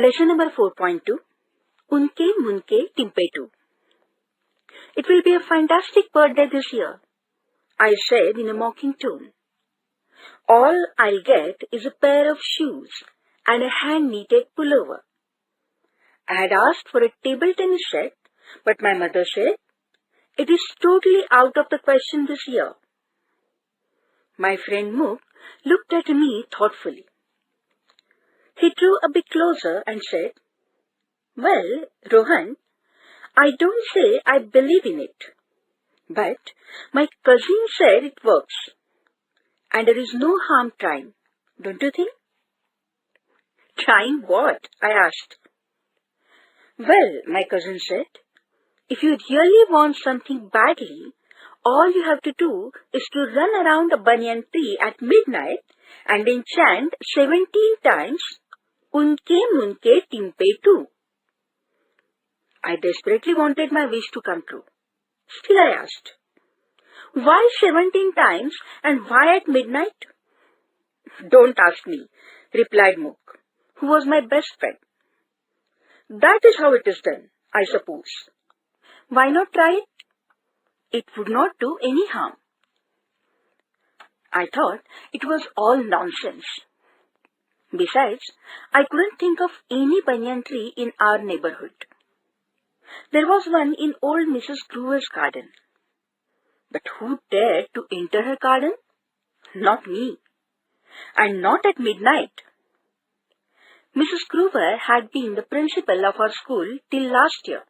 Lesson number 4.2, Unke Munke Timpetu. It will be a fantastic birthday this year, I said in a mocking tone. All I'll get is a pair of shoes and a hand-knitted pullover. I had asked for a table tennis set, but my mother said, it is totally out of the question this year. My friend Muk looked at me thoughtfully. He drew a bit closer and said, well, Rohan, I don't say I believe in it, but my cousin said it works, and there is no harm trying, don't you think? Trying what? I asked. Well, my cousin said, if you really want something badly, all you have to do is to run around a banyan tree at midnight and then chant 17 times, Unke Munke Timpetu. I desperately wanted my wish to come true. Still I asked, why 17 times and why at midnight? Don't ask me, replied Muk, who was my best friend. That is how it is done, I suppose. Why not try it? It would not do any harm. I thought it was all nonsense. Besides, I couldn't think of any banyan tree in our neighborhood. There was one in old Mrs. Groover's garden. But who dared to enter her garden? Not me. And not at midnight. Mrs. Groover had been the principal of our school till last year.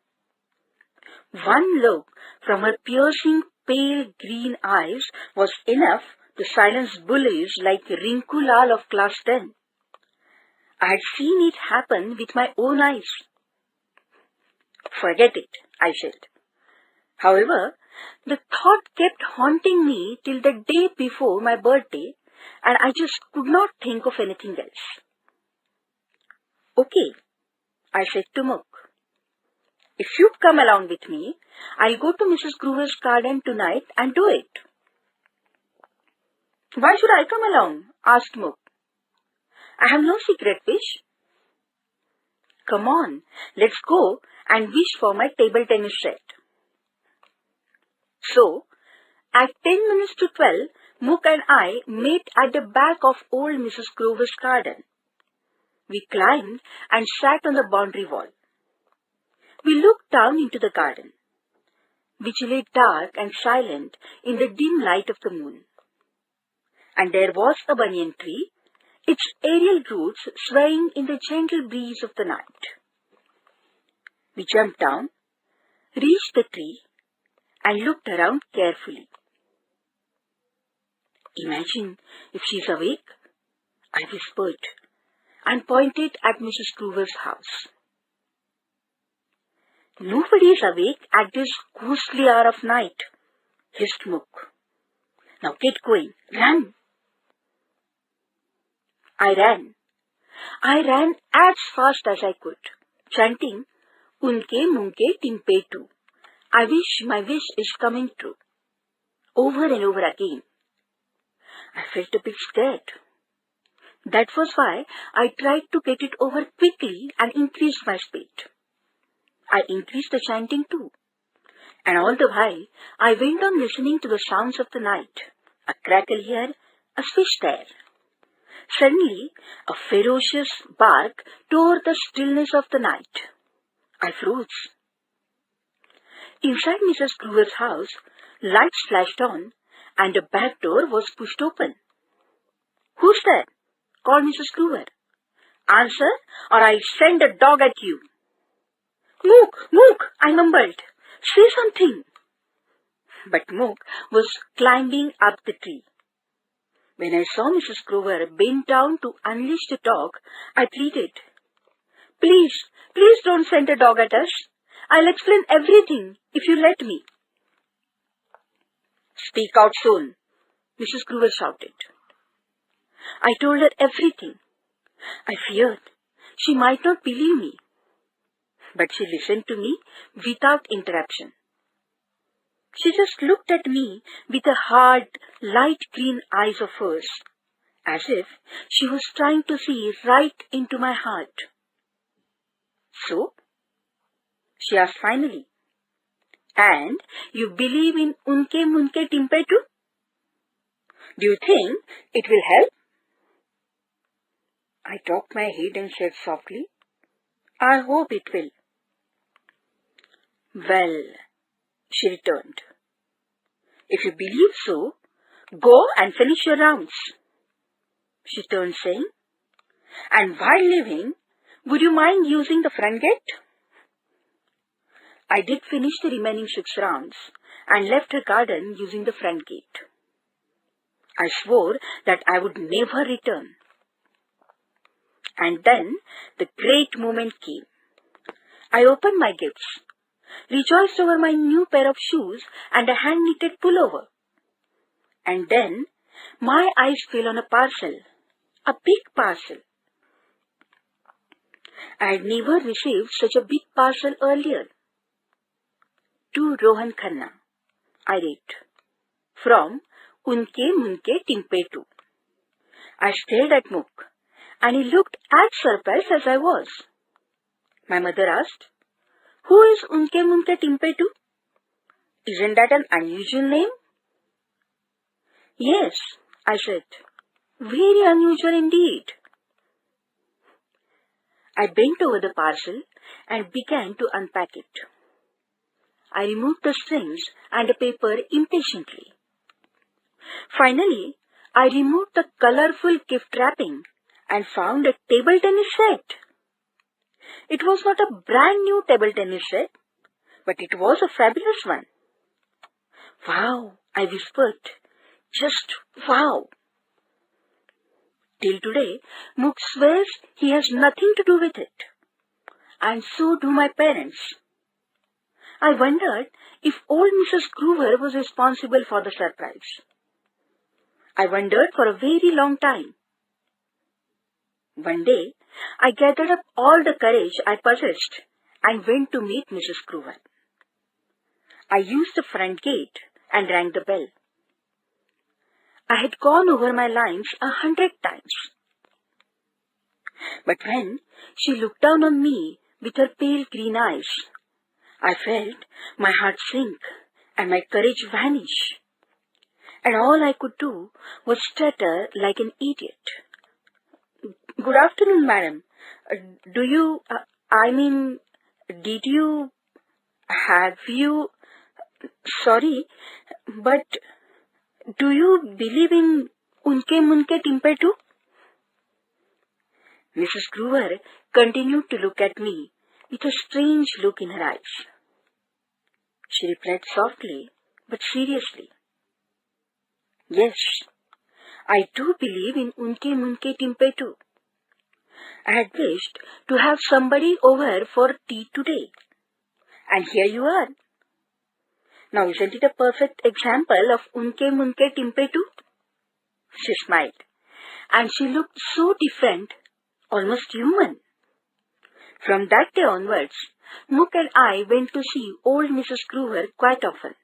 One look from her piercing pale green eyes was enough to silence bullies like Rinku Lal of class 10. I had seen it happen with my own eyes. Forget it, I said. However, the thought kept haunting me till the day before my birthday, and I just could not think of anything else. Okay, I said to Muk. If you'd come along with me, I'll go to Mrs. Groover's garden tonight and do it. Why should I come along? Asked Muk. I have no secret wish. Come on, let's go and wish for my table tennis set. So, at 10 minutes to 12, Muk and I met at the back of old Mrs. Groover's garden. We climbed and sat on the boundary wall. We looked down into the garden, which lay dark and silent in the dim light of the moon. And there was a banyan tree, its aerial roots swaying in the gentle breeze of the night. We jumped down, reached the tree, and looked around carefully. Imagine if she's awake, I whispered, and pointed at Mrs. Groover's house. Nobody is awake at this ghostly hour of night, hissed Muk. Now get going, run! I ran. I ran as fast as I could, chanting, Unke Munke Timpetu. I wish my wish is coming true. Over and over again. I felt a bit scared. That was why I tried to get it over quickly and increased my speed. I increased the chanting too. And all the while, I went on listening to the sounds of the night. A crackle here, a swish there. Suddenly, a ferocious bark tore the stillness of the night. I froze. Inside Mrs. Groover's house, lights flashed on, and the back door was pushed open. Who's there? Called Mrs. Groover. Answer, or I'll send a dog at you. Muk, I mumbled. Say something. But Muk was climbing up the tree. When I saw Mrs. Groover bend down to unleash the dog, I pleaded, Please don't send a dog at us. I'll explain everything if you let me. Speak out soon, Mrs. Groover shouted. I told her everything. I feared she might not believe me. But she listened to me without interruption. She just looked at me with the hard, light green eyes of hers, as if she was trying to see right into my heart. So? She asked finally. And you believe in Unke Munke Timpe too? Do you think it will help? I tossed my head and said softly, I hope it will. Well, she returned, if you believe so, go and finish your rounds. She turned saying, and while leaving, would you mind using the front gate? I did finish the remaining 6 rounds and left her garden using the front gate. I swore that I would never return. And then the great moment came. I opened my gifts, rejoiced over my new pair of shoes and a hand-knitted pullover. And then my eyes fell on a parcel, a big parcel. I had never received such a big parcel earlier. To Rohan Khanna, I read, from Unke Munke Timpe too. I stared at Mukh, and he looked as surprised as I was. My mother asked, who is Unke Munke Timpe too? Isn't that an unusual name? Yes, I said, very unusual indeed. I bent over the parcel and began to unpack it. I removed the strings and the paper impatiently. Finally, I removed the colorful gift wrapping and found a table tennis set. It was not a brand new table tennis set, but it was a fabulous one. Wow, I whispered, just wow. Till today, Mukh swears he has nothing to do with it. And so do my parents. I wondered if old Mrs. Groover was responsible for the surprise. I wondered for a very long time. One day, I gathered up all the courage I possessed and went to meet Mrs. Groover. I used the front gate and rang the bell. I had gone over my lines 100 times. But when she looked down on me with her pale green eyes, I felt my heart sink and my courage vanish. And all I could do was stutter like an idiot. Good afternoon, madam. Sorry, but do you believe in Unke Munke Timpe too? Mrs. Groover continued to look at me with a strange look in her eyes. She replied softly but seriously, yes, I do believe in Unke Munke Timpe too. I had wished to have somebody over for tea today, and here you are. Now isn't it a perfect example of Unke Munke Timpe too? She smiled, and she looked so different, almost human. From that day onwards, Mukh and I went to see old Mrs. Groover quite often.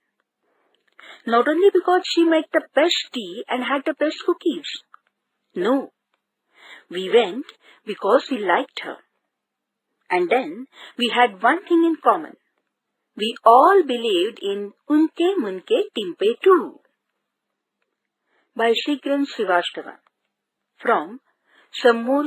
Not only because she made the best tea and had the best cookies. No, we went because we liked her. And then we had one thing in common. We all believed in Unke Munke Timpe too. By Shigran Srivastava. From Some More